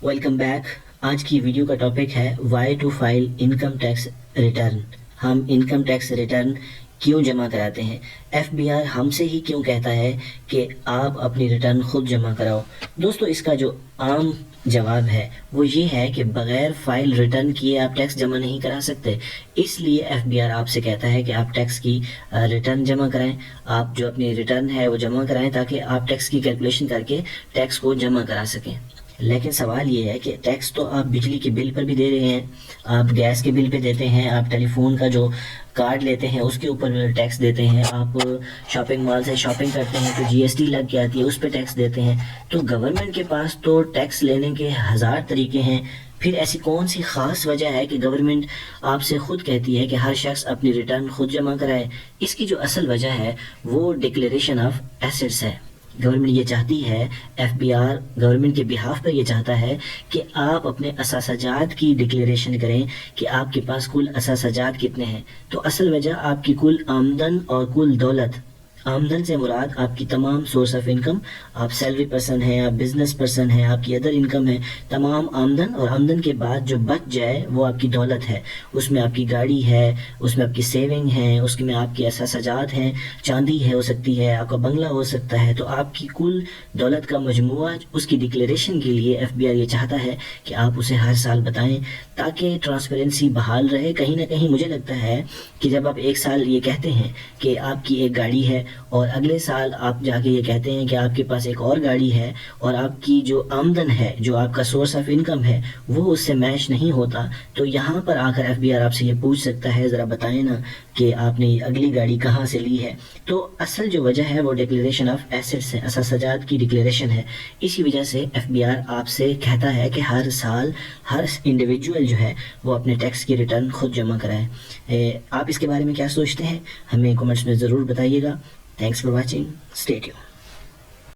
Welcome back. آج کی video کا ٹاپک ہے why to file income tax return. ہم انکم ٹیکس ریٹرن کیوں جمع کراتے ہیں؟ ایف بی آر ہم سے ہی کیوں کہتا ہے کہ آپ اپنی ریٹرن خود جمع کراؤ؟ دوستو اس کا جو عام جواب ہے وہ یہ ہے کہ بغیر فائل ریٹرن کیے آپ ٹیکس جمع نہیں کرا سکتے. اس لیے ایف بی آر آپ سے کہتا ہے کہ آپ ٹیکس کی ریٹرن جمع کرائیں. آپ جو اپنی ریٹرن ہے وہ جمع کرائیں تاکہ آپ ٹیکس کی کیلکولیشن کر کے ٹیکس کو جمع کرا سکیں. لیکن سوال یہ ہے کہ ٹیکس تو آپ بجلی کے بل پر بھی دے رہے ہیں، آپ گیس کے بل پہ دیتے ہیں، آپ ٹیلی فون کا جو کارڈ لیتے ہیں اس کے اوپر ٹیکس دیتے ہیں، آپ شاپنگ مال سے شاپنگ کرتے ہیں تو جی ایس ٹی لگ کے آتی ہے اس پہ ٹیکس دیتے ہیں. تو گورنمنٹ کے پاس تو ٹیکس لینے کے ہزار طریقے ہیں. پھر ایسی کون سی خاص وجہ ہے کہ گورنمنٹ آپ سے خود کہتی ہے کہ ہر شخص اپنی ریٹرن خود جمع کرائے؟ اس کی جو اصل وجہ ہے وہ ڈکلیریشن آف ایسٹس ہے. گورنمنٹ یہ چاہتی ہے، ایف بی آر گورنمنٹ کے بہاف پر یہ چاہتا ہے کہ آپ اپنے اثاثہ جات کی ڈکلیریشن کریں کہ آپ کے پاس کل اثاثہ جات کتنے ہیں. تو اصل وجہ آپ کی کل آمدن اور کل دولت. آمدن سے مراد آپ کی تمام سورس آف انکم، آپ سیلری پرسن ہیں، آپ بزنس پرسن ہیں، آپ کی ادر انکم ہے، تمام آمدن، اور آمدن کے بعد جو بچ جائے وہ آپ کی دولت ہے. اس میں آپ کی گاڑی ہے، اس میں آپ کی سیونگ ہے، اس میں آپ کی اثاثہ جات ہیں، چاندی ہے ہو سکتی ہے، آپ کا بنگلہ ہو سکتا ہے. تو آپ کی کل دولت کا مجموعہ اس کی ڈکلیریشن کے لیے ایف بی آر یہ چاہتا ہے کہ آپ اسے ہر سال بتائیں تاکہ ٹرانسپیرنسی بحال رہے. کہیں نہ کہیں مجھے لگتا ہے کہ جب آپ ایک سال یہ کہتے ہیں کہ آپ کی ایک گاڑی ہے اور اگلے سال آپ جا کے یہ کہتے ہیں کہ آپ کے پاس ایک اور گاڑی ہے اور آپ کی جو آمدن ہے، جو آپ کا سورس آف انکم ہے، وہ اس سے میچ نہیں ہوتا، تو یہاں پر آ کر ایف بی آر آپ سے یہ پوچھ سکتا ہے ذرا بتائیں نا کہ آپ نے اگلی گاڑی کہاں سے لی ہے. تو اصل جو وجہ ہے وہ ڈکلیریشن آف ایسٹس ہے، اثاثہ جات کی ڈکلیریشن ہے. اسی وجہ سے ایف بی آر آپ سے کہتا ہے کہ ہر سال ہر انڈیویجول جو ہے وہ اپنے ٹیکس کی ریٹرن خود جمع کرائے. آپ اس کے بارے میں کیا سوچتے ہیں؟ ہمیں کمنٹس میں ضرور بتائیے گا. Thanks for watching. Stay tuned.